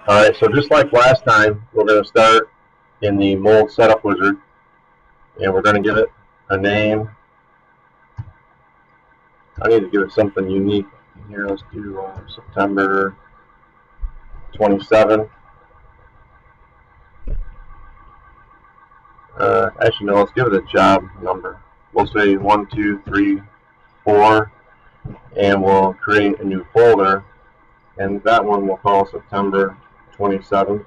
Alright, so just like last time, we're going to start in the mold setup wizard, and we're going to give it a name. I need to give it something unique. Here, let's do September 27. Actually, no, let's give it a job number. We'll say 1, 2, 3, 4, and we'll create a new folder, and that one we'll call September 27.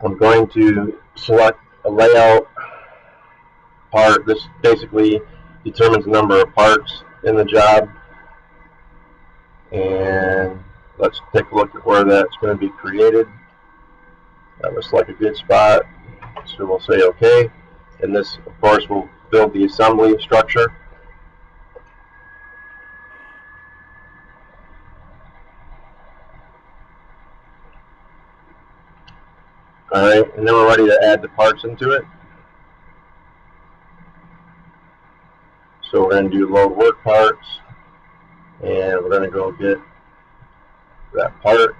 I'm going to select a layout part. This basically determines the number of parts in the job, and let's take a look at where that's going to be created. That looks like a good spot, so we'll say OK, and this of course will build the assembly structure. Alright, and then we're ready to add the parts into it. So we're going to do load work parts, and we're going to go get that part.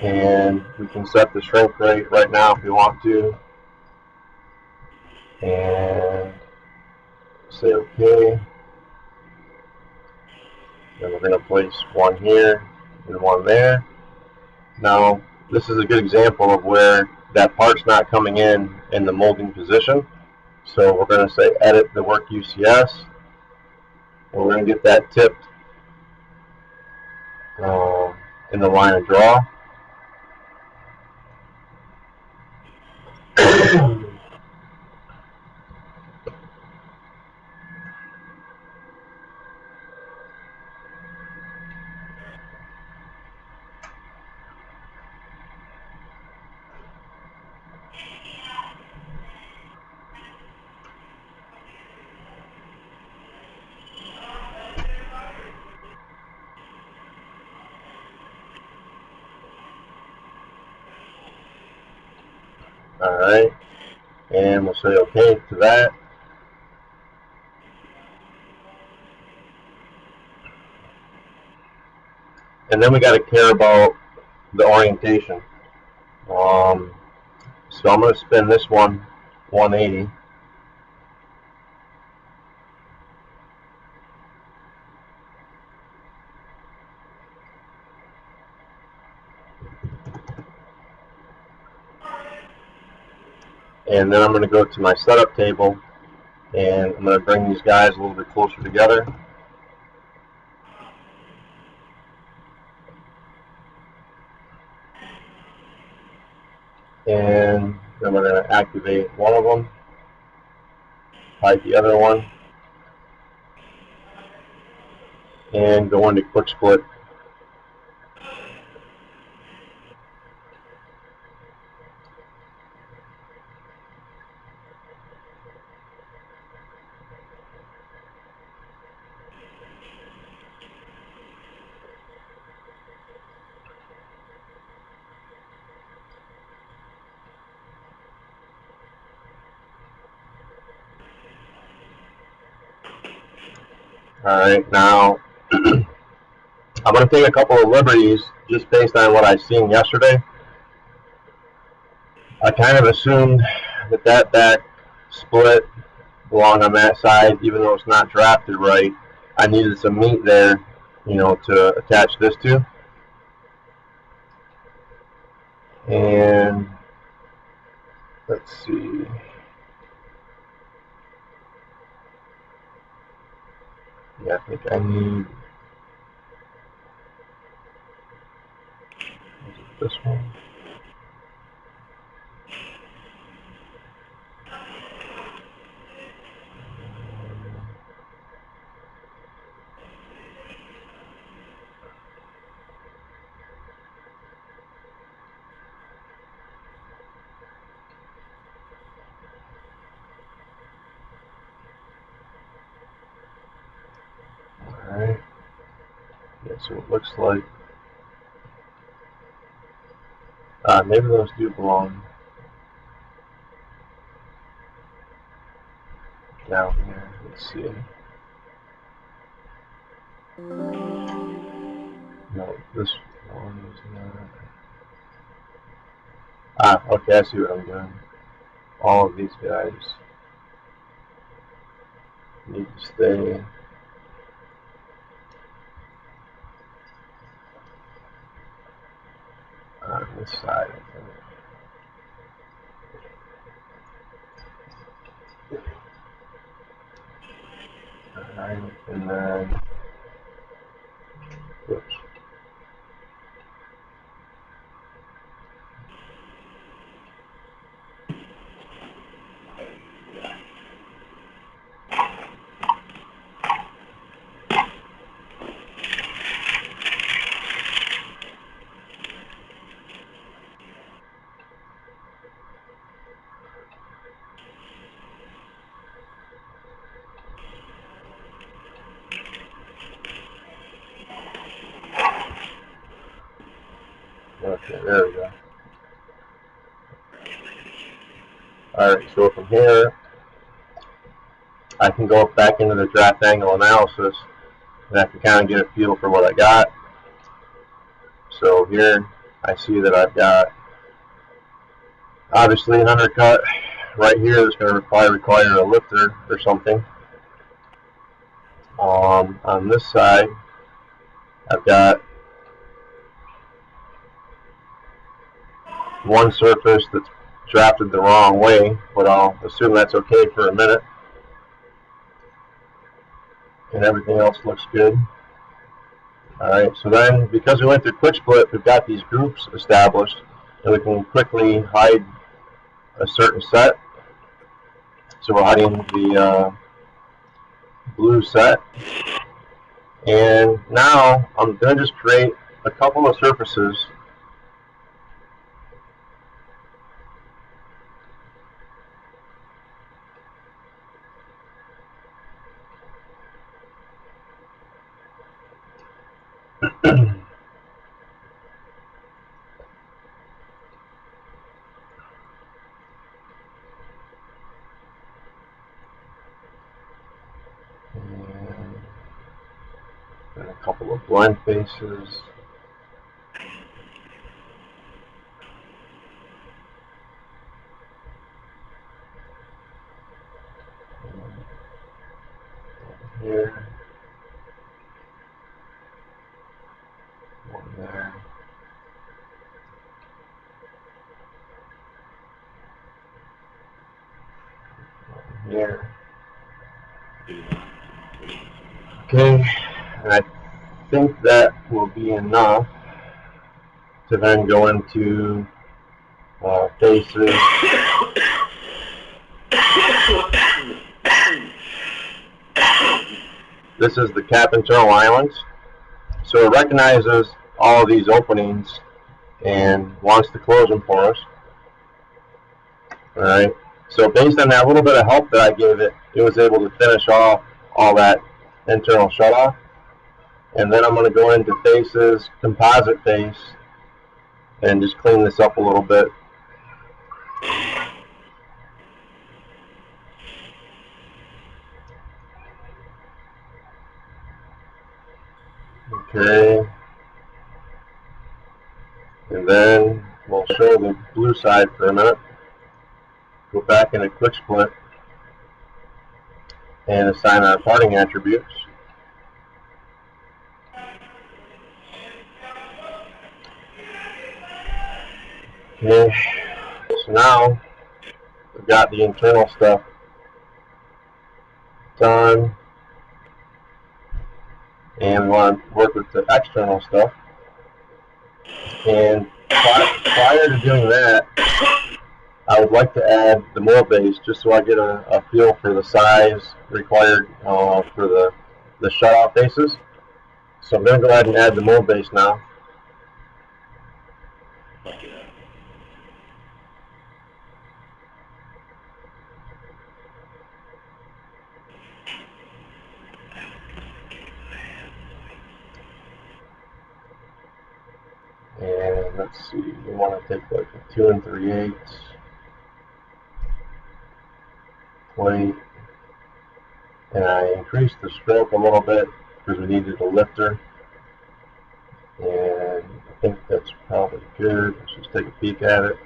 And we can set the shrink rate right now if we want to. And say OK. Then we're going to place one here and one there. Now, this is a good example of where that part's not coming in the molding position. So we're going to say edit the work UCS. And we're going to get that tipped in the line of draw. Alright, and we'll say OK to that. And then we got to care about the orientation. So I'm going to spin this one 180. And then I'm going to go to my setup table, and I'm going to bring these guys a little bit closer together. And then we're going to activate one of them, hide the other one, and go into quick split. Alright, now I'm going to take a couple of liberties just based on what I've seen yesterday. I kind of assumed that that back split belonged on that side, even though it's not drafted right. I needed some meat there, you know, to attach this to. And let's see. Yeah, I think I need this one. Alright. Yeah, so it looks like Maybe those do belong down here. Let's see. No, this one is not. Okay, I see what I'm doing. All of these guys need to stay on this side, I think. Alright, and then, whoops. Okay, there we go. Alright, so from here, I can go back into the draft angle analysis, and I can kind of get a feel for what I got. So here, I see that I've got, obviously, an undercut right here that's going to require a lifter or something. On this side, I've got one surface that's drafted the wrong way, but I'll assume that's okay for a minute. And everything else looks good. Alright, so then because we went through quick split, we've got these groups established, and we can quickly hide a certain set. So we're hiding the blue set. And now I'm going to just create a couple of surfaces. And a couple of blend faces. Here. One there. One here. Okay, and I think that will be enough to then go into faces. This is the cap internal islands. So it recognizes all of these openings and wants to close them for us. Alright, so based on that little bit of help that I gave it, it was able to finish off all that internal shutoff. And then I'm going to go into faces, composite face, and just clean this up a little bit. Okay. And then we'll show the blue side for a minute. Go back into quick split and assign our parting attributes. Okay, so now we've got the internal stuff done, and we want to work with the external stuff. And prior to doing that, I would like to add the mold base just so I get a feel for the size required for the shutoff faces. So I'm going to go ahead and add the mold base now. And let's see, we want to take like a 2 3/8 plate, and I increased the stroke a little bit because we needed a lifter, and I think that's probably good. Let's just take a peek at it.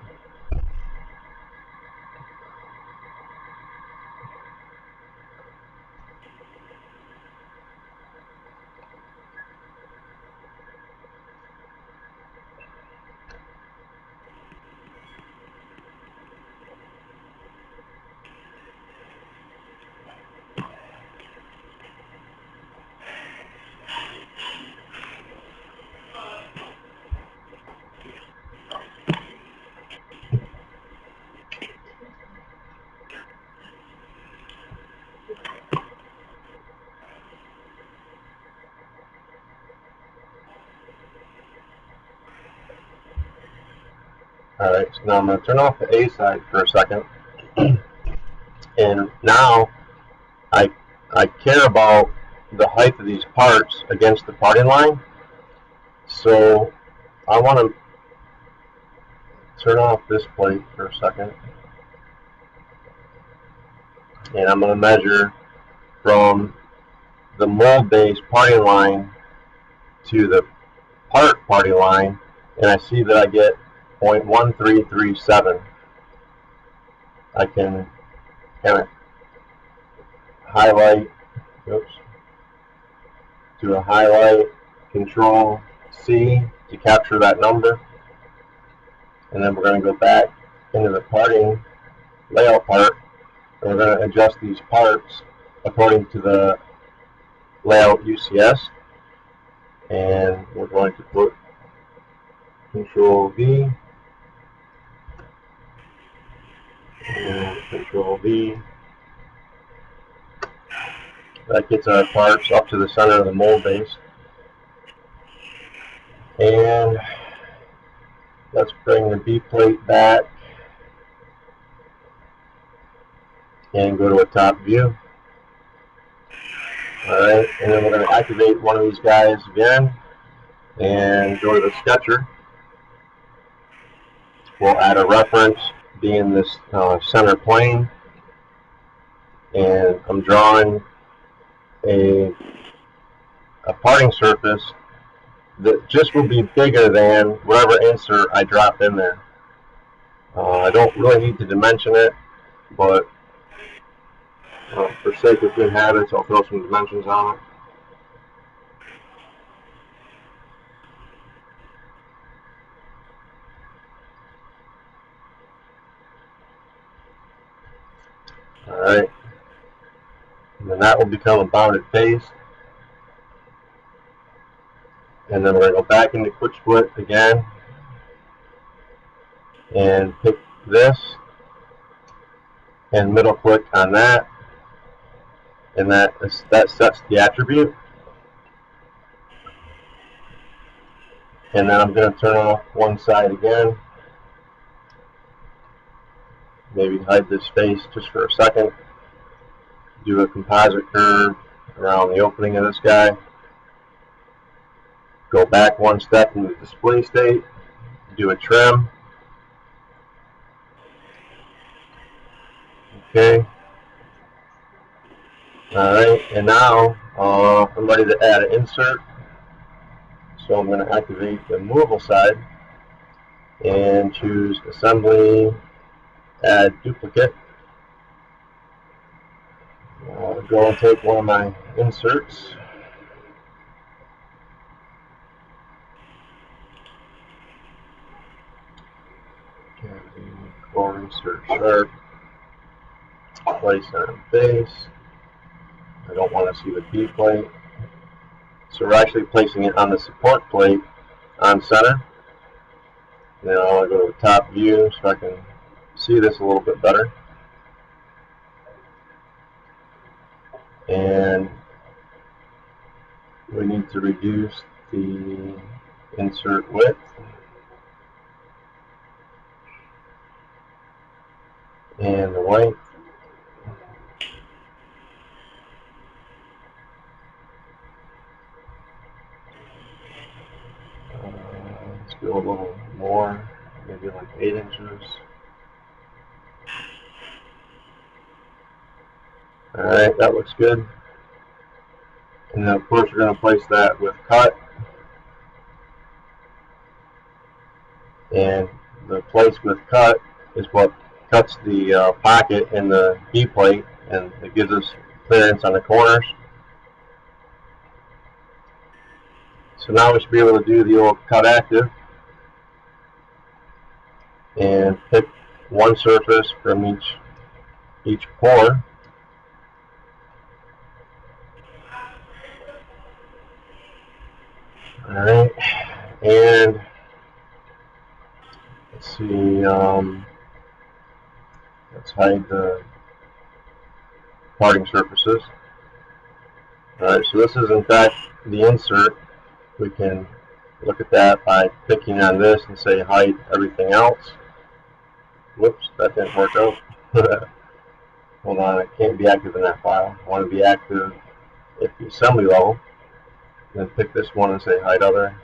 Alright, so now I'm going to turn off the A side for a second. And now I care about the height of these parts against the parting line. So I want to turn off this plate for a second. And I'm going to measure from the mold base parting line to the part parting line, and I see that I get 0.1337. I can kind of highlight, do a highlight, Control C to capture that number, and then we're going to go back into the parting layout part, and we're going to adjust these parts according to the layout UCS, and we're going to put Control V and Control V. That gets our parts up to the center of the mold base. And let's bring the B plate back and go to a top view. Alright, and then we're going to activate one of these guys again and go to the sketcher. We'll add a reference being this center plane, and I'm drawing a parting surface that just will be bigger than whatever insert I drop in there. I don't really need to dimension it, but for sake of good habits, I'll throw some dimensions on it. Alright, and then that will become a bounded face. And then we're going to go back into quick split again and pick this and middle click on that, and that sets the attribute. And then I'm going to turn off one side again, maybe hide this face just for a second, do a composite curve around the opening of this guy, go back one step into the display state, do a trim. Okay. Alright, and now I'm ready to add an insert. So I'm going to activate the movable side and choose Assembly, Add Duplicate. I'll go and take one of my inserts. Or insert sharp. Place on base. I don't want to see the B plate. So we're actually placing it on the support plate on center. Now I'll go to the top view so I can see this a little bit better. And we need to reduce the insert width. And the length. Let's go a little more. 8 inches. Alright, that looks good. And then of course we're going to place that with cut. And the place with cut is what cuts the pocket in the B plate, and it gives us clearance on the corners. So now we should be able to do the old cut active and pick one surface from each pour. Alright, and let's see, let's hide the parting surfaces. Alright, so this is in fact the insert. We can look at that by picking on this and say hide everything else. Whoops, that didn't work out. Hold on, it can't be active in that file. I want to be active at the assembly level. Then pick this one and say hide other.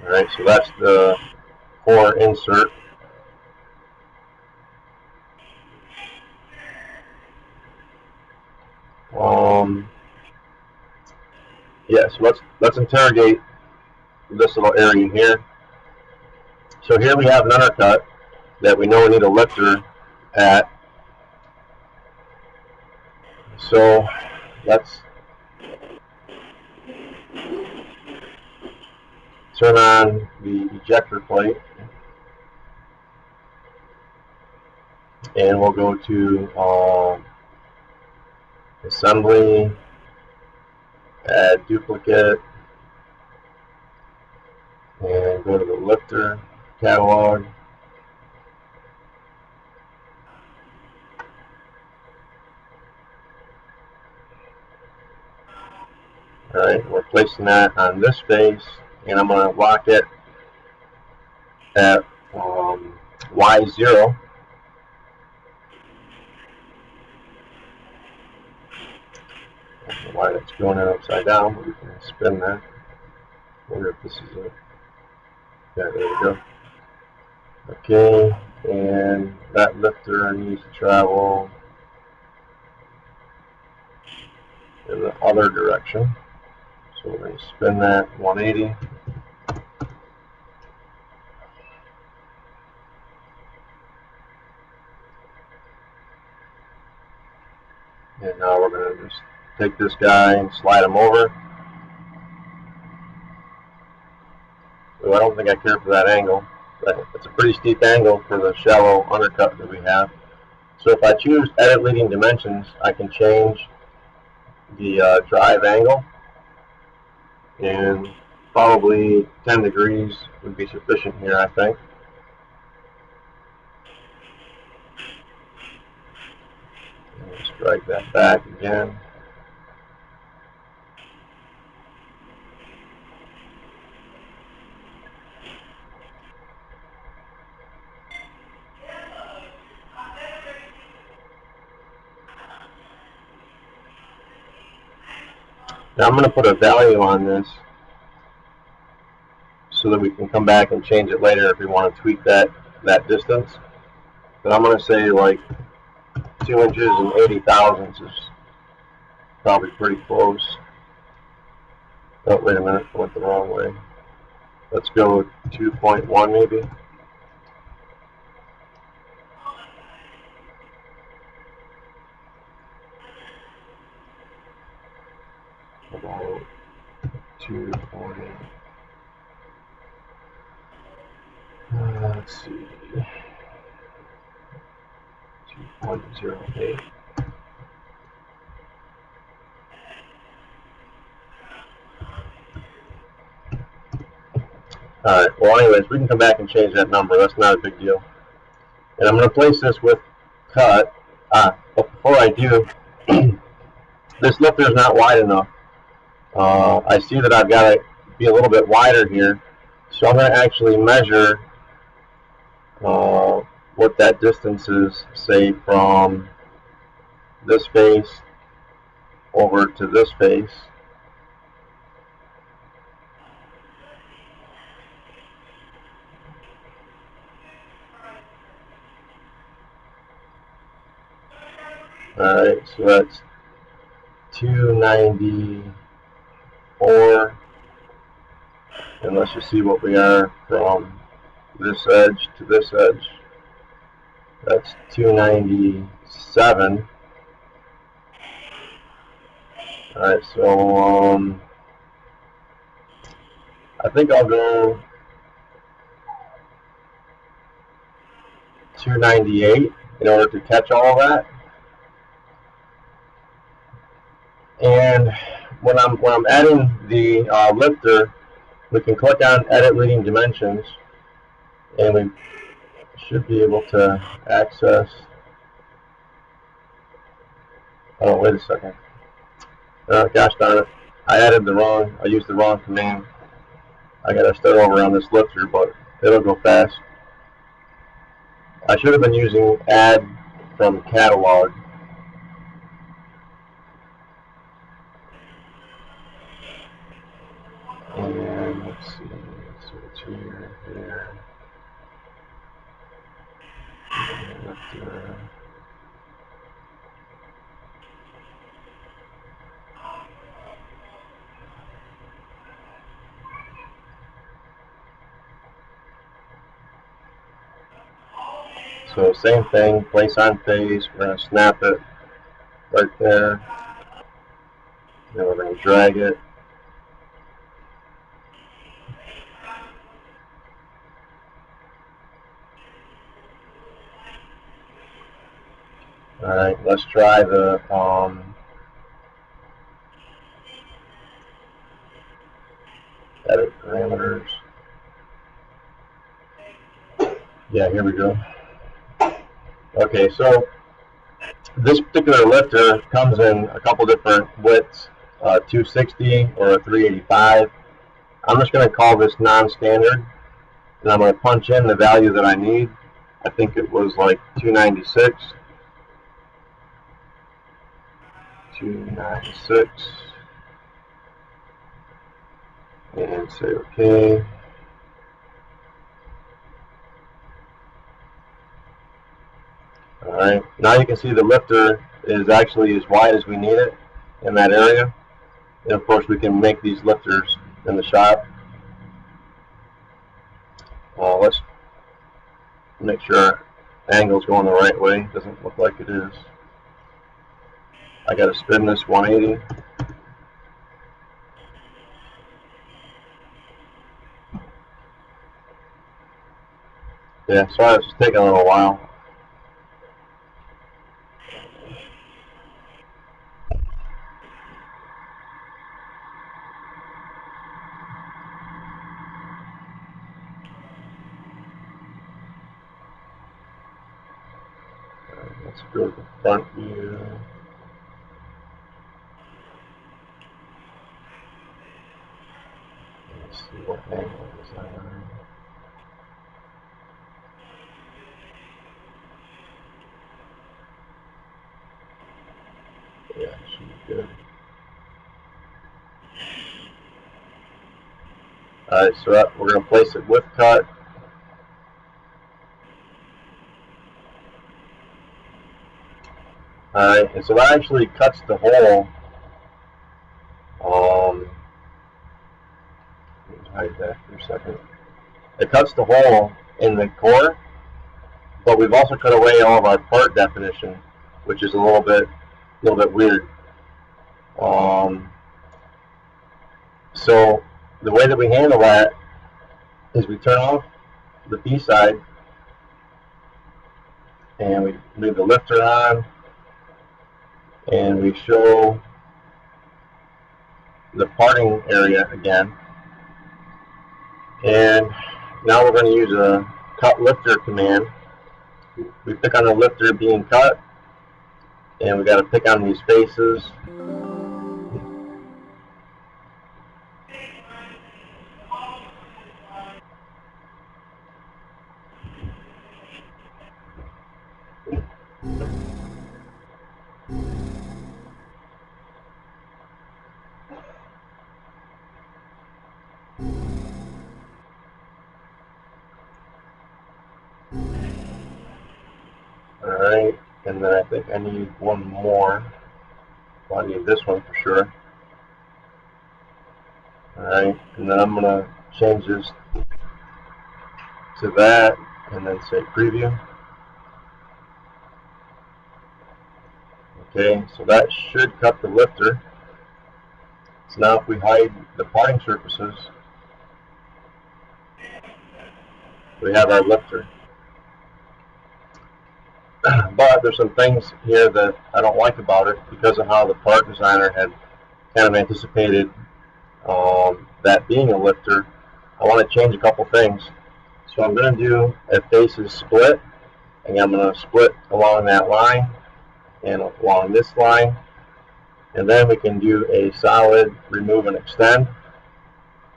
Alright, so that's the core insert. Yeah, so let's interrogate this little area here. So here we have an undercut that we know we need a lifter at. So let's turn on the ejector plate, and we'll go to assembly, add duplicate, and go to the lifter catalog. Alright, we're placing that on this face, and I'm going to lock it at Y0. I don't know why that's going in upside down, but we can spin that. I wonder if this is it. Yeah, there we go. Okay, and that lifter needs to travel in the other direction. So we're going to spin that 180. And now we're going to just take this guy and slide him over. So I don't think I care for that angle, but it's a pretty steep angle for the shallow undercut that we have. So if I choose edit leading dimensions, I can change the drive angle, and probably 10 degrees would be sufficient here, I think. Let's drag that back again. Now I'm going to put a value on this so that we can come back and change it later if we want to tweak that distance. But I'm going to say like 2 inches and 80 thousandths is probably pretty close. Oh, wait a minute, I went the wrong way. Let's go 2.1 maybe. About 2.8. Let's see. 2.08. Alright, well anyways, we can come back and change that number. That's not a big deal. And I'm going to place this with cut. But before I do, this lifter is not wide enough. I see that I've got to be a little bit wider here. So I'm going to actually measure what that distance is, say from this face over to this face. Alright, so that's 294, and let's just see what we are from this edge to this edge. That's 297. Alright, so I think I'll go 298 in order to catch all of that. And when I'm adding the lifter, we can click on Edit Leading Dimensions, and we should be able to access. Oh, wait a second. Gosh darn it! I used the wrong command. I gotta start over on this lifter, but it'll go fast. I should have been using Add from Catalog. And let's see, so it's here. Lifter. So same thing, place on face, we're going to snap it right there, then we're going to drag it. Alright, let's try the edit parameters. Yeah, here we go. Okay, so this particular lifter comes in a couple different widths, 260 or a 385. I'm just going to call this non-standard, and I'm going to punch in the value that I need. I think it was like 296. 296. And say OK. Alright, now you can see the lifter is actually as wide as we need it in that area. And of course we can make these lifters in the shop. Let's make sure our angle's going the right way. Doesn't look like it is. I gotta spin this 180. Yeah, sorry, this is taking a little while. Let's go to the front view. Let's see what angle is that on. Yeah, it should be good. Alright, so we're going to place it with cut. Alright, and so that actually cuts the hole. Let me hide that for a second. It cuts the hole in the core, but we've also cut away all of our part definition, which is a little bit weird. So the way that we handle that is we turn off the B side and we leave the lifter on, and we show the parting area again. And now we're going to use a cut lifter command. We pick on the lifter being cut, and we got to pick on these faces. and then I think I need one more. Well, I need this one for sure. Alright, and then I'm going to change this to that, and then say preview. Okay, so that should cut the lifter. So now if we hide the parting surfaces, we have our lifter. But there's some things here that I don't like about it because of how the part designer had kind of anticipated that being a lifter. I want to change a couple things. So I'm going to do a faces split, and I'm going to split along that line and along this line, and then we can do a solid remove and extend,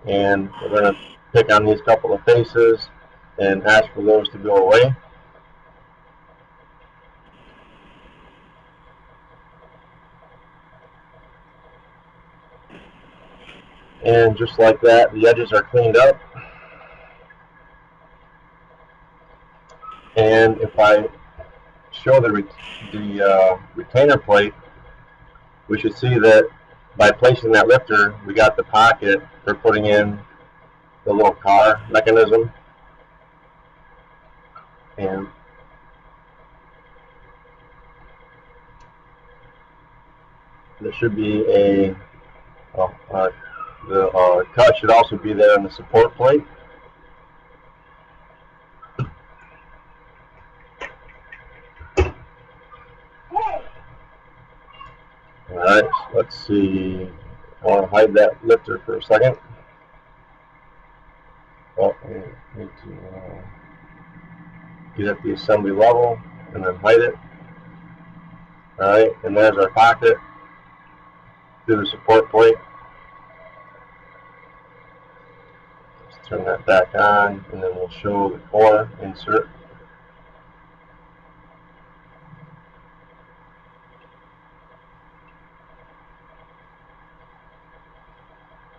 and we're going to pick on these couple of faces and ask for those to go away. And just like that, the edges are cleaned up. And if I show the retainer plate, we should see that by placing that lifter, we got the pocket for putting in the little car mechanism. And there should be a, the cut should also be there on the support plate. Alright, so let's see. I want to hide that lifter for a second. Oh, I need to get at the assembly level and then hide it. Alright, and there's our pocket through the support plate. Let's turn that back on, and then we'll show the core insert.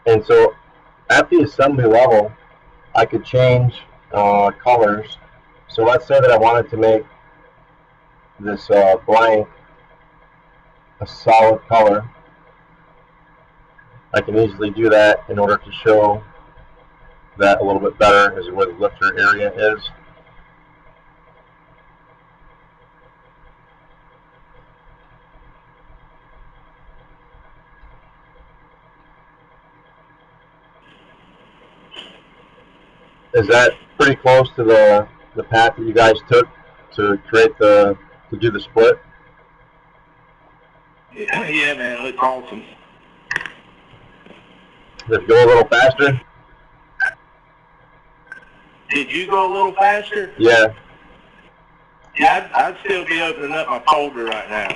And so at the assembly level, I could change colors. So let's say that I wanted to make this blank a solid color. I can easily do that in order to show that a little bit better as where the lifter area is. Is that pretty close to the path that you guys took to create to do the split? Yeah, man, it looks awesome. Did it go a little faster? Did you go a little faster? Yeah. Yeah, I'd still be opening up my folder right now.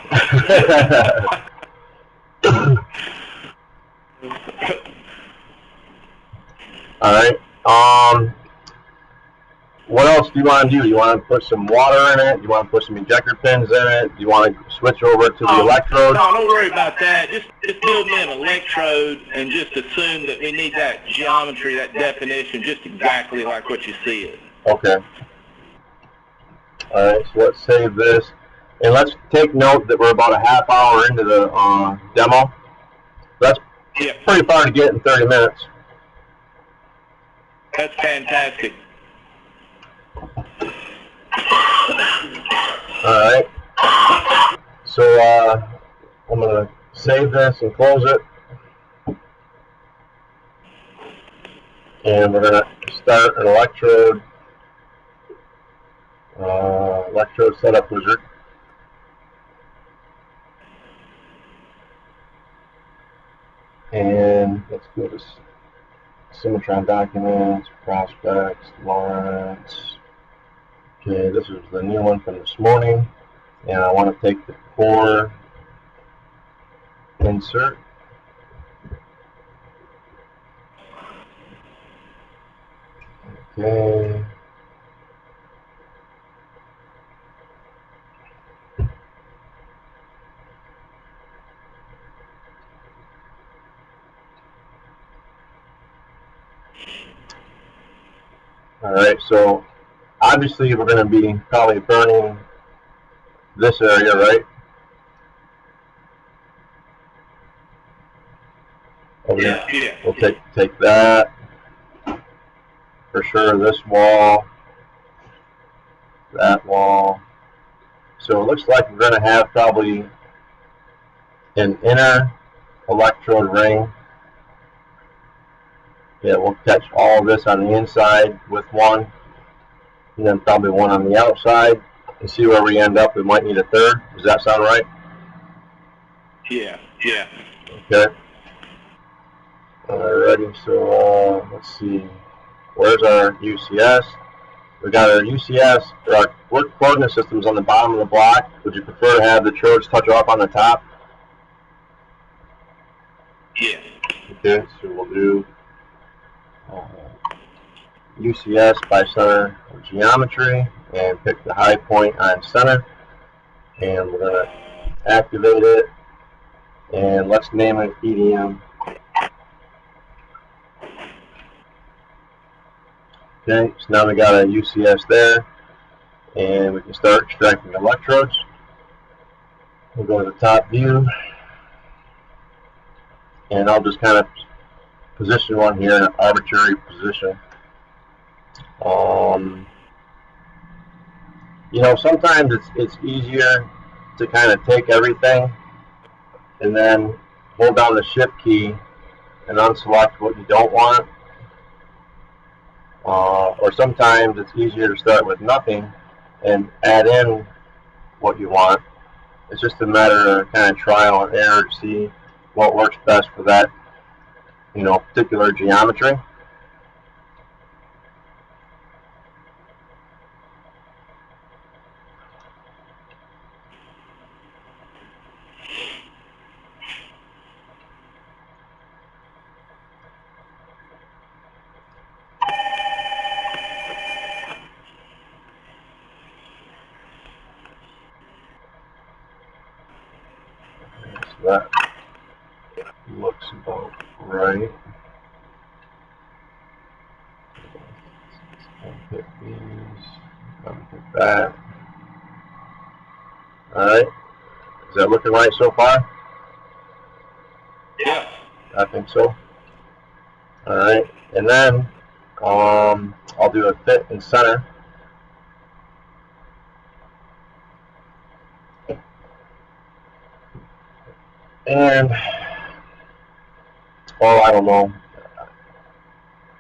All right. What else do you want to do? You want to put some water in it? Do you want to put some ejector pins in it? Do you want to switch over to the electrode? No, don't worry about that. Just build me an electrode and just assume that we need that geometry, that definition, just exactly like what you see it. Okay. All right, so let's save this. And let's take note that we're about a half hour into the demo. That's pretty far to get in 30 minutes. That's fantastic. Alright, so I'm going to save this and close it, and we're going to start an electrode setup wizard. And let's go to Cimatron documents, prospects, Lawrence. Okay, this is the new one from this morning, and I want to take the core insert. Okay. All right, so obviously we're going to be probably burning this area, right? Yeah. We'll take that for sure. This wall, that wall. So it looks like we're going to have probably an inner electrode ring. Yeah, we'll catch all of this on the inside with one, and then probably one on the outside, and see where we end up. We might need a third. Does that sound right? Yeah. Okay. Alrighty, so let's see. Where's our UCS? We got our UCS, our work coordinate systems on the bottom of the block. Would you prefer to have the trodes touch off on the top? Yeah. Okay, so we'll do UCS by center of geometry and pick the high point on center. And we're going to activate it. And let's name it EDM. Okay, so now we got a UCS there. And we can start extracting electrodes. We'll go to the top view. And I'll just kind of position one here in an arbitrary position. You know, sometimes it's easier to kind of take everything and then hold down the shift key and unselect what you don't want. Or sometimes it's easier to start with nothing and add in what you want. It's just a matter of kind of trial and error to see what works best for that, you know, particular geometry. So that looks about right. Pick these, pick that. Alright, is that looking right so far? Yeah. I think so. Alright, and then I'll do a fit in center. And, well, I don't know.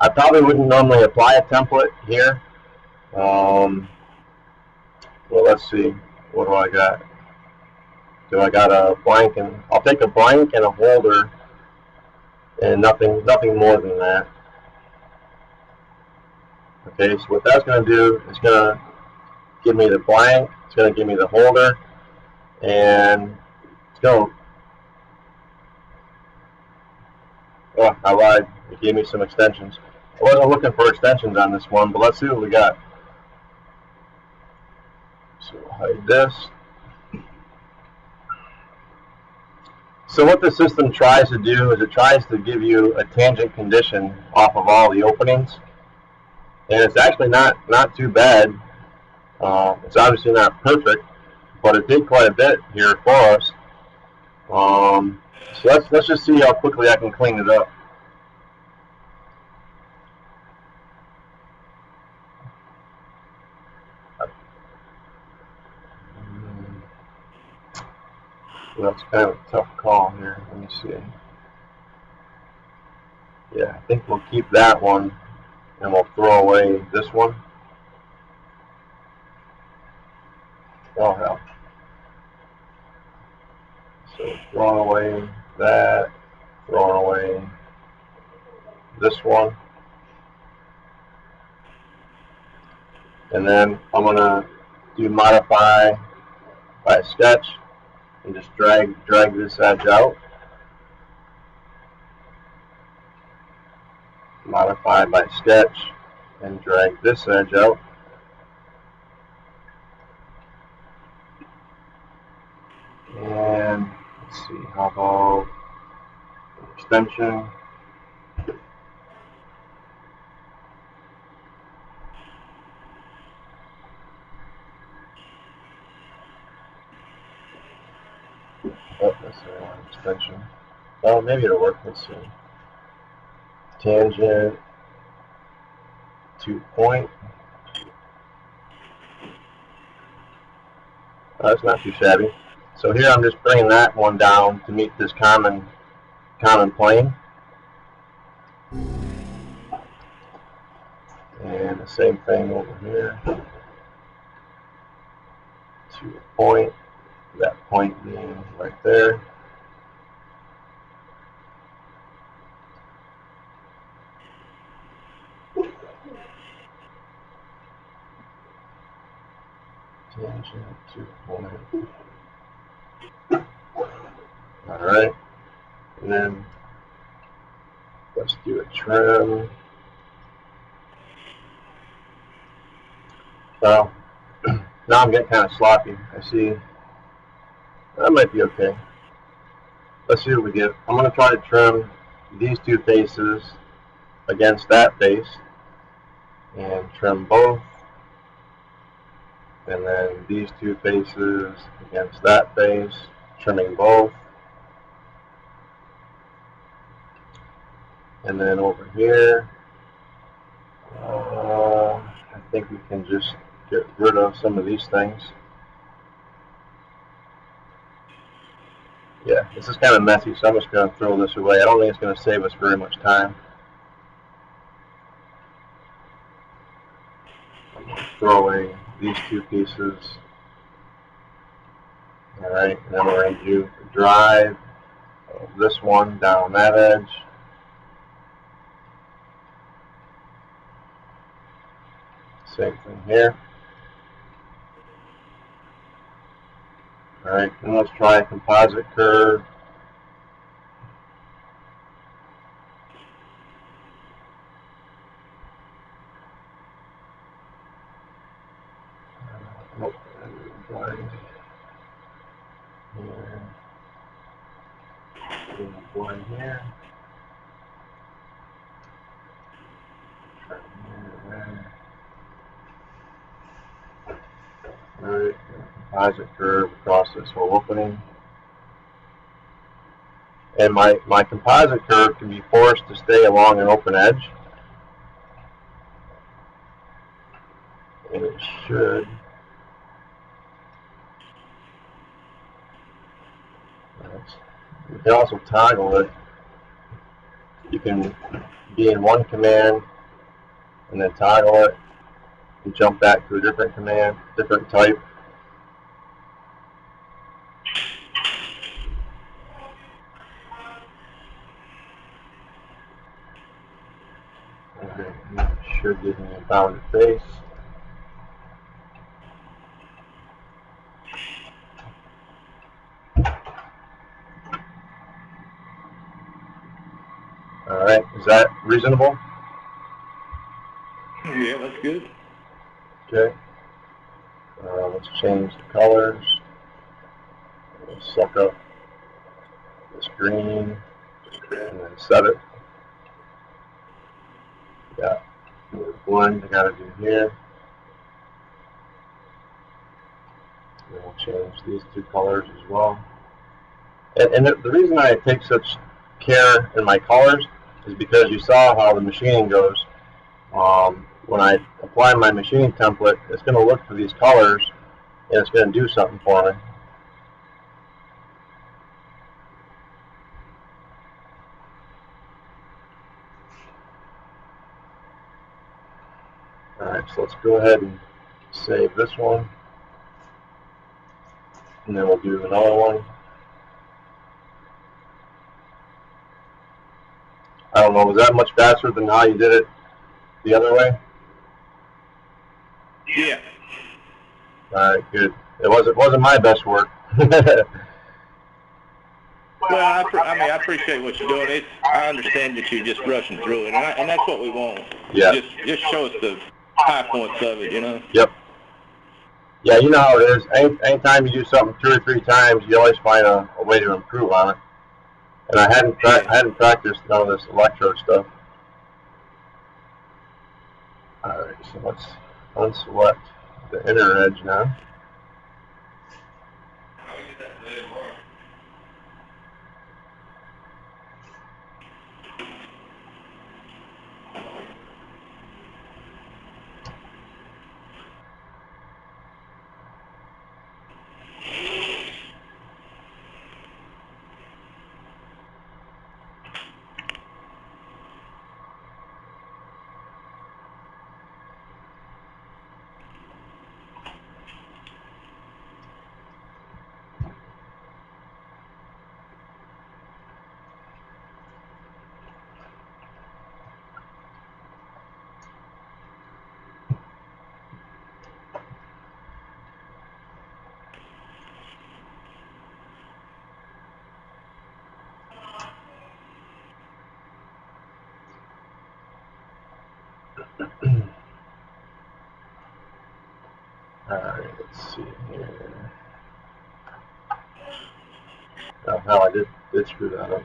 I probably wouldn't normally apply a template here. Well, let's see. What do I got? Do I got a blank? And I'll take a blank and a holder, and nothing more than that. Okay, so what that's going to do is going to give me the blank. It's going to give me the holder, and it's going to. Oh, I lied. It gave me some extensions. I wasn't looking for extensions on this one, but let's see what we got. So hide this. So what the system tries to do is it tries to give you a tangent condition off of all the openings, and it's actually not too bad. It's obviously not perfect, but it did quite a bit here for us. So let's just see how quickly I can clean it up. That's kind of a tough call here. Let me see. Yeah, I think we'll keep that one, and we'll throw away this one. Oh, hell. So throwing away that, throwing away this one. And then I'm going to do modify by sketch and just drag this edge out. Modify by sketch and drag this edge out. And let's see, how about extension? extension. Well, maybe it'll work. Let's see. Tangent to point. That's not too shabby. So here I'm just bringing that one down to meet this common plane. And the same thing over here to a point, that point being right there. Tangent to point. Alright, and then let's do a trim. Well, now I'm getting kind of sloppy. I see that might be okay. Let's see what we get. I'm going to try to trim these two faces against that face and trim both. And then these two faces against that face, trimming both. And then over here, I think we can just get rid of some of these things. Yeah, this is kind of messy, so I'm just going to throw this away. I don't think it's going to save us very much time. I'm going to throw away these two pieces. Alright, and then we're going to do the drive of this one down that edge. Same thing here. Alright, and let's try a composite curve. One here. Alright, composite curve across this whole opening. And my composite curve can be forced to stay along an open edge. And it should. You can also toggle it. You can be in one command and then toggle it and jump back to a different command, different type. Okay, should give me a bounded face. Alright, is that reasonable? Yeah, that's good. Okay. Let's change the colors. We'll suck up this green and then set it. Yeah, the blend I gotta do here. And we'll change these two colors as well. And the reason I take such care in my colors is because you saw how the machining goes. When I apply my machining template, it's going to look for these colors and it's going to do something for me. Alright, so let's go ahead and save this one. And then we'll do another one. I don't know, was that much faster than how you did it the other way? Yeah. Alright, good. It wasn't my best work. Well, I appreciate what you're doing. I understand that you're just rushing through it, and that's what we want. Yeah. Just show us the high points of it, you know. Yep. Yeah, you know how it is. Anytime you do something 2 or 3 times, you always find a way to improve on it. And I hadn't practiced none of this electrode stuff. Alright, so let's unselect the inner edge now. Alright, let's see here. Oh, hell, I did screw that up.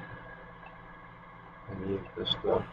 I need this stuff.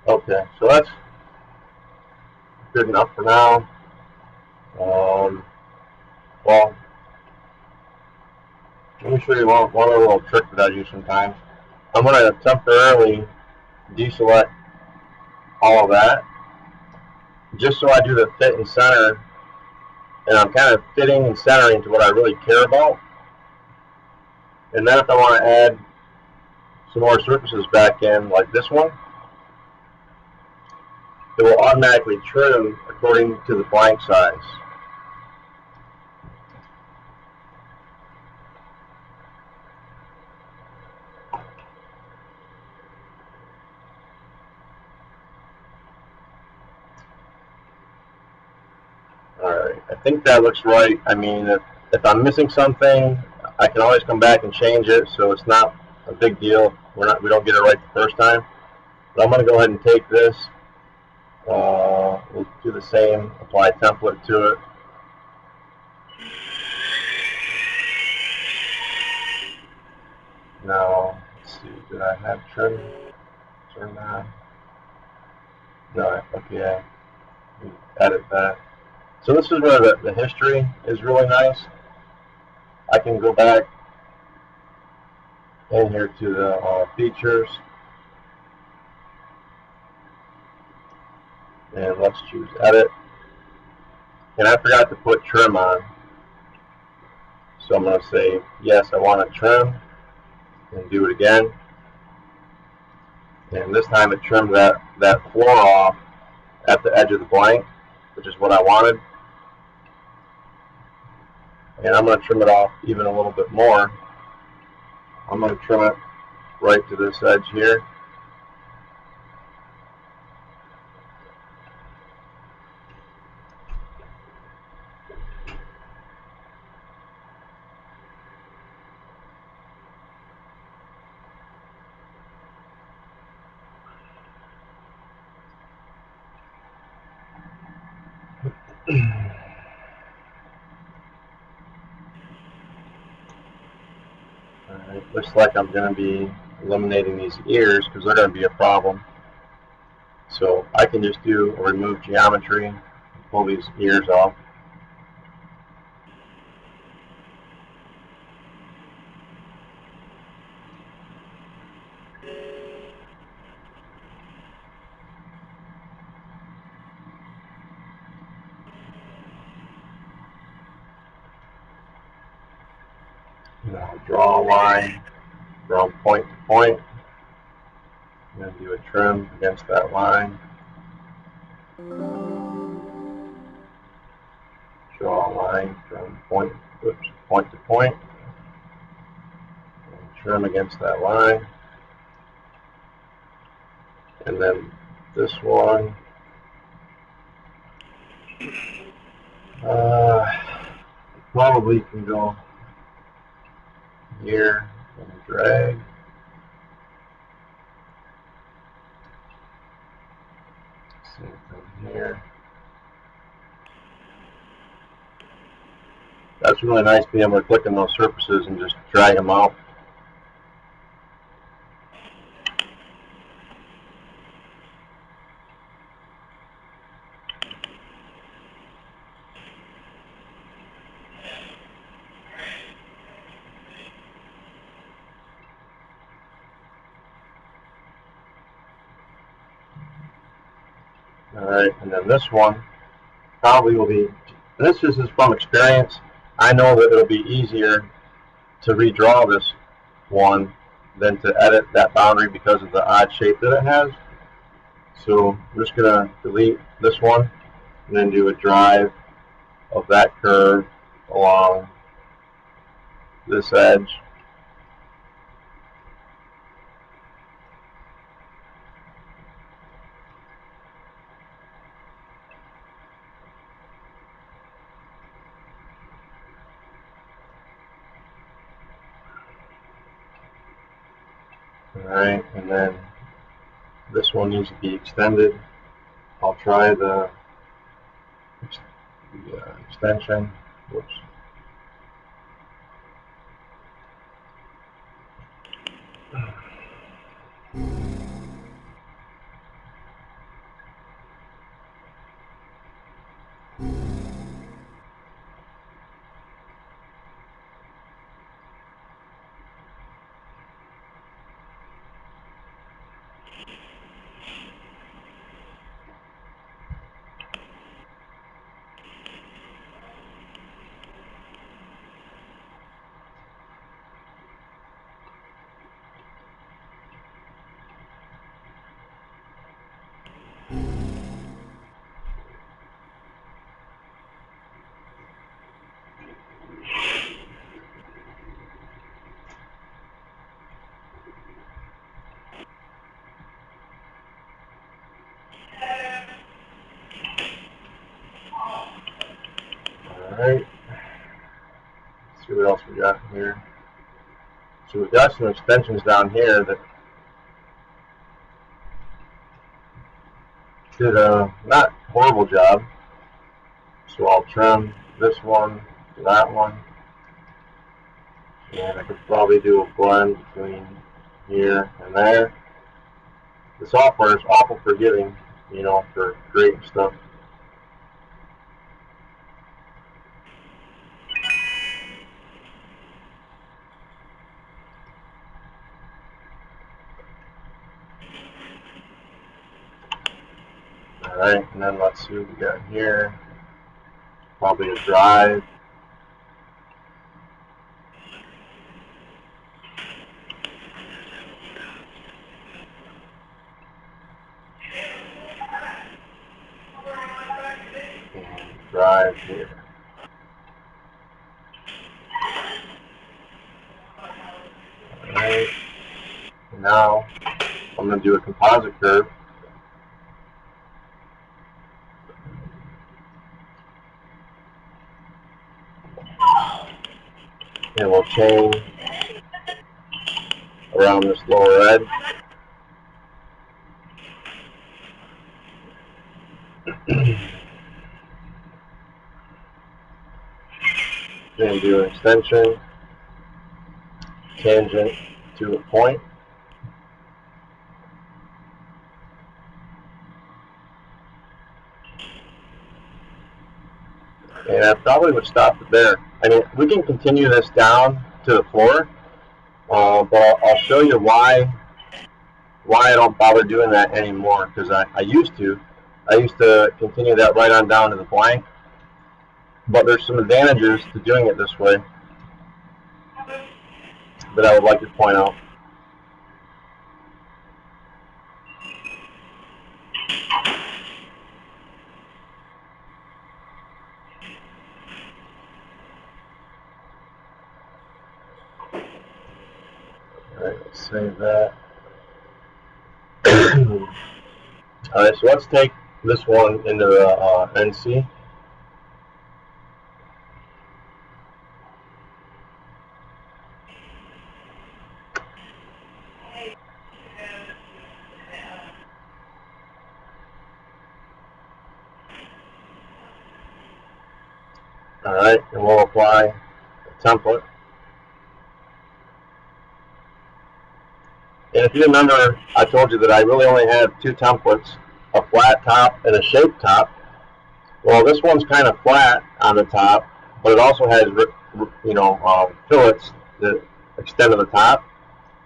Okay, so that's good enough for now. Well, let me show you one other little trick that I use sometimes. I'm going to temporarily deselect all of that, just so I do the fit and center, and I'm kind of fitting and centering to what I really care about. And then if I want to add some more surfaces back in, like this one, it will automatically trim according to the blank size. Alright, I think that looks right. I mean, if I'm missing something, I can always come back and change it, so it's not a big deal. We don't get it right the first time. But I'm going to go ahead and take this. We'll do the same, apply template to it. Now, let's see, did I have trim? Turn that. No, okay, edit that. So this is where the history is really nice. I can go back in here to the features. And let's choose edit. And I forgot to put trim on. So I'm going to say, yes, I want to trim. And do it again. And this time it trimmed that floor off at the edge of the blank, which is what I wanted. And I'm going to trim it off even a little bit more. I'm going to trim it right to this edge here. Alright, looks like I'm going to be eliminating these ears because they're going to be a problem. So I can just do a remove geometry and pull these ears off. Now draw a line from point to point. I'm going to do a trim against that line. Draw a line from point to point. And trim against that line. And then this one. Probably can go here and drag. Same thing here. That's really nice being able to click on those surfaces and just drag them out. Alright, and then this one, probably will be, and this is just from experience, I know that it'll be easier to redraw this one than to edit that boundary because of the odd shape that it has. So I'm just going to delete this one and then do a drive of that curve along this edge. Alright, and then this one needs to be extended. I'll try the extension. Whoops. Alright, let's see what else we got here. So we've got some extensions down here that did a not horrible job. So I'll trim this one to that one. And I could probably do a blend between here and there. The software is awful forgiving, you know, for creating stuff. Alright, and then let's see what we got here. Probably a drive. And drive here. Alright, now I'm going to do a composite curve. And we'll chain around this lower edge. Then do an extension, tangent to a point. And I probably would stop it there. I mean, we can continue this down to the floor, but I'll show you why I don't bother doing that anymore, because I used to. I used to continue that right on down to the blank, but there's some advantages to doing it this way that I would like to point out. Alright, let's save that. Alright, so let's take this one into the NC. Alright, and we'll apply a template. And if you remember, I told you that I really only have two templates, a flat top and a shaped top. Well, this one's kind of flat on the top, but it also has, you know, fillets that extend to the top.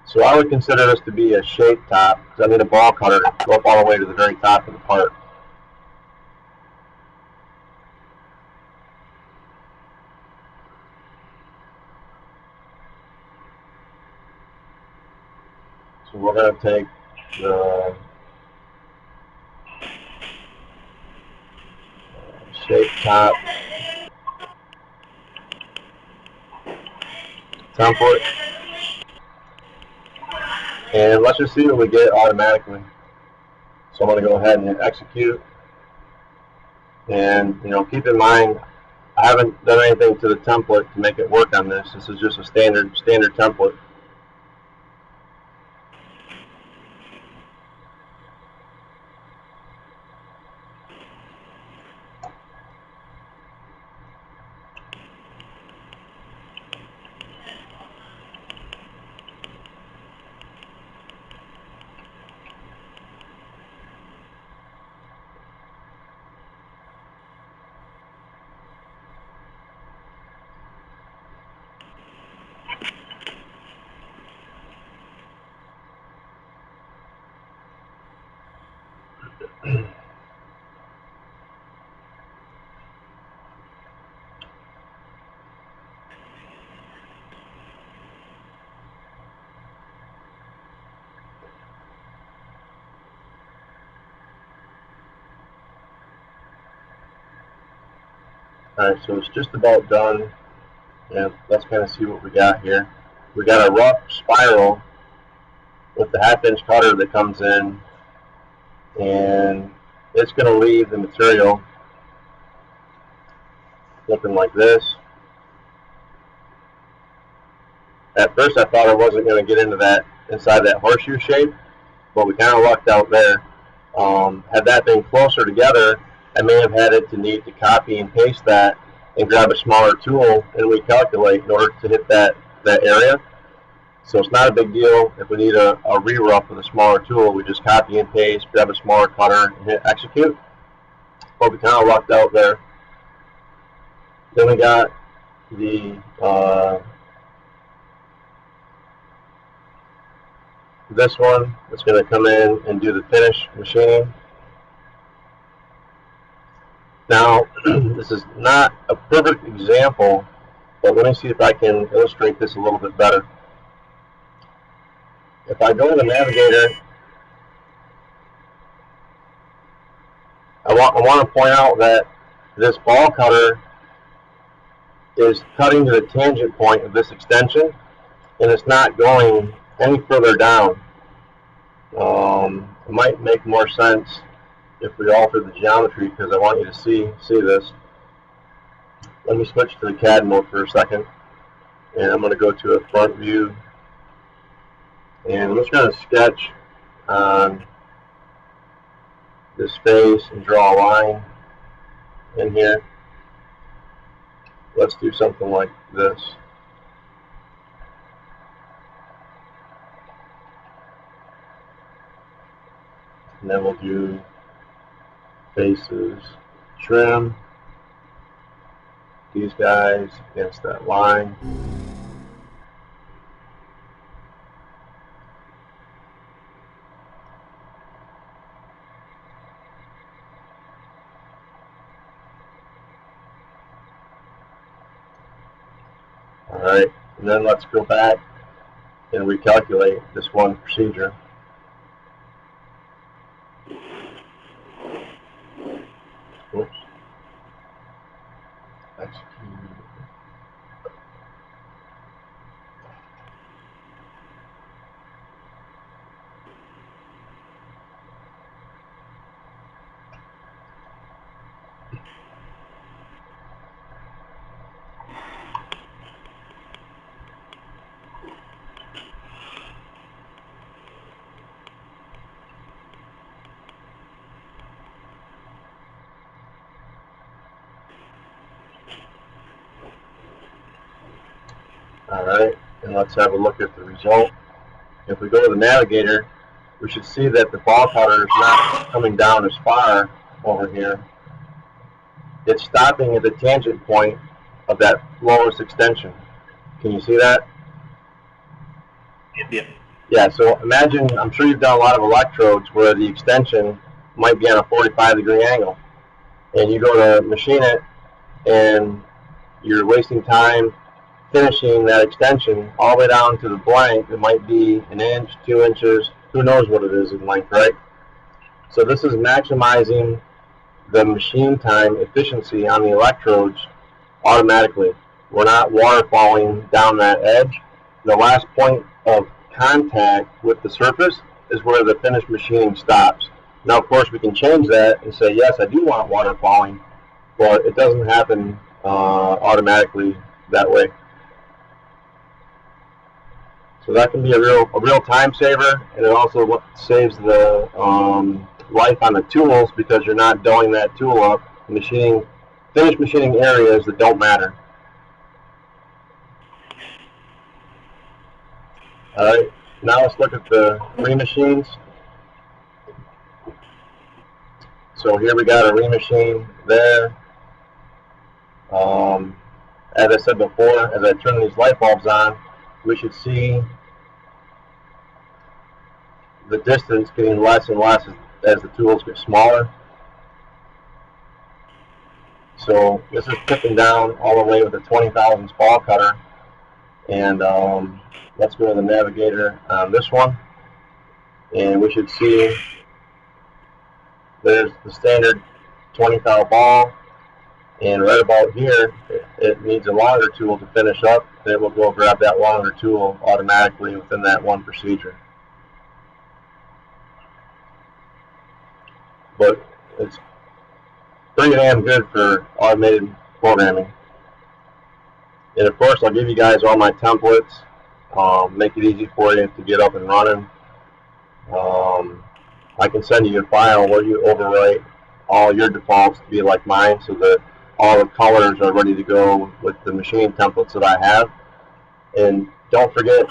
So I would consider this to be a shaped top, because I need a ball cutter to go up all the way to the very top of the part. we're going to take the shape top template, and let's just see what we get automatically. So I'm going to go ahead and hit execute. And keep in mind, I haven't done anything to the template to make it work on this. This is just a standard template. Alright, so it's just about done, and let's kind of see what we got here. We got a rough spiral with the 1/2-inch cutter that comes in, and it's going to leave the material looking like this. At first I thought I wasn't going to get into that inside that horseshoe shape, but we kind of lucked out there. Had that been closer together, I may have had it to need to copy and paste that and grab a smaller tool and recalculate in order to hit that area. So it's not a big deal. If we need a re-rough with a smaller tool, we just copy and paste, grab a smaller cutter, and hit execute. But we kind of lucked out there. Then we got the this one that's going to come in and do the finish machining. Now, this is not a perfect example, but let me see if I can illustrate this a little bit better. If I go to the navigator, I want to point out that this ball cutter is cutting to the tangent point of this extension, and it's not going any further down. It might make more sense if we alter the geometry, because I want you to see this. Let me switch to the CAD mode for a second, and I'm going to go to a front view, and I'm just going to sketch on this face and draw a line in here. Let's do something like this. And then we'll do faces, trim these guys against that line. Alright, and then let's go back and recalculate this one procedure. Oops. Execute. Alright, and let's have a look at the result. If we go to the navigator, we should see that the ball cutter is not coming down as far over here. It's stopping at the tangent point of that lowest extension. Can you see that? Yeah. Yeah, so imagine, I'm sure you've done a lot of electrodes where the extension might be on a 45-degree angle. And you go to machine it, and you're wasting time finishing that extension all the way down to the blank. It might be an inch, 2 inches, who knows what it is in length, right? So this is maximizing the machine time efficiency on the electrodes automatically. We're not waterfalling down that edge. The last point of contact with the surface is where the finished machining stops. Now, of course, we can change that and say, yes, I do want waterfalling, but it doesn't happen automatically that way. So that can be a real time saver, and it also saves the life on the tools because you're not doing that tool up, finished machining areas that don't matter. All right, now let's look at the remachines. So here we got a remachine there. As I said before, as I turn these light bulbs on, we should see the distance getting less and less as the tools get smaller. So this is tipping down all the way with a 20 thousandths ball cutter. And let's go to the navigator on this one. And we should see there's the standard 20 thou ball. And right about here, it needs a longer tool to finish up. Then it will go grab that longer tool automatically within that one procedure. But it's pretty damn good for automated programming. And of course, I'll give you guys all my templates, make it easy for you to get up and running. I can send you a file where you overwrite all your defaults to be like mine so that all the colors are ready to go with the machine templates that I have. And don't forget,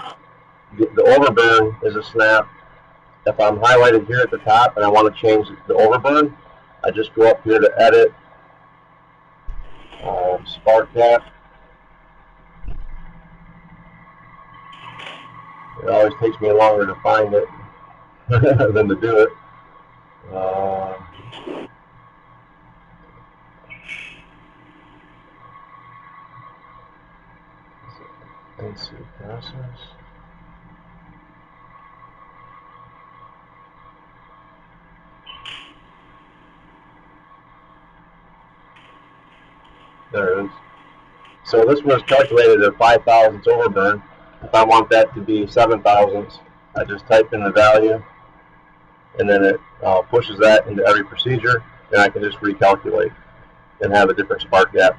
the overburn is a snap. If I'm highlighted here at the top and I want to change the overburn, I just go up here to edit, spark gap. It always takes me longer to find it than to do it. Let's see, process. There it is. So this was calculated at 5 thousandths overburn. If I want that to be 7 thousandths, I just type in the value, and then it pushes that into every procedure, and I can just recalculate and have a different spark gap.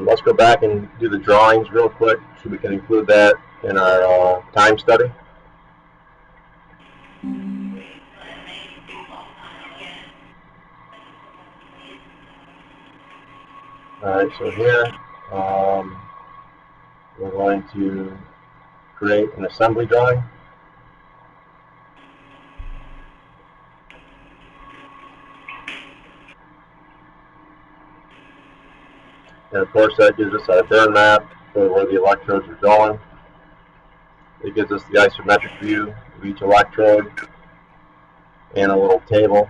Let's go back and do the drawings real quick so we can include that in our time study. Alright, so here we're going to create an assembly drawing. And of course that gives us our burn map for where the electrodes are going. It gives us the isometric view of each electrode and a little table.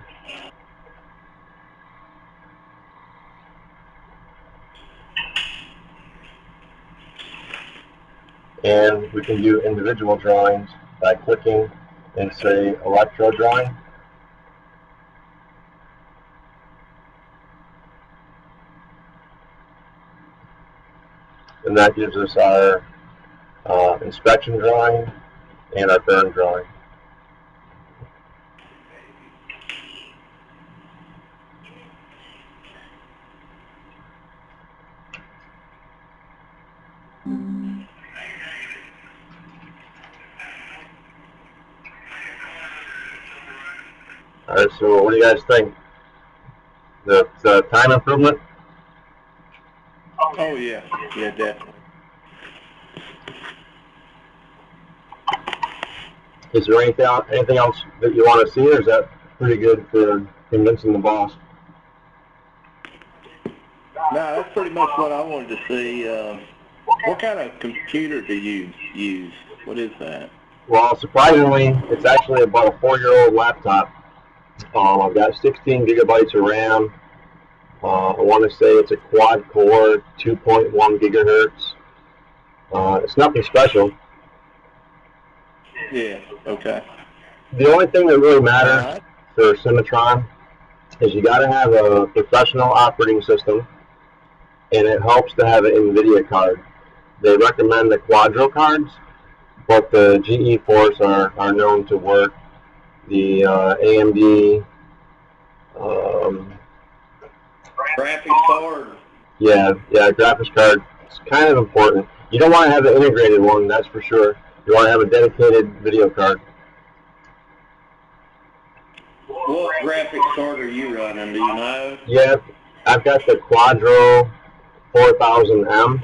And we can do individual drawings by clicking and say electrode drawing. And that gives us our inspection drawing and our burn drawing. Alright, so what do you guys think? The time improvement? Oh yeah, yeah, definitely. Is there anything else that you want to see, or is that pretty good for convincing the boss? No, that's pretty much what I wanted to see. What kind of computer do you use? What is that? Well, surprisingly, it's actually about a 4-year-old laptop. I've got 16 gigabytes of RAM, I want to say it's a quad core, 2.1 gigahertz. It's nothing special. Yeah. Okay. The only thing that really matters All right. for Cimatron is you got to have a professional operating system, and it helps to have an NVIDIA card. They recommend the Quadro cards, but the GE Force are known to work. The AMD, Graphics card. yeah, graphics card is kind of important. You don't want to have an integrated one, that's for sure. You want to have a dedicated video card. What graphics card are you running? Do you know? Yeah, I've got the Quadro 4000M.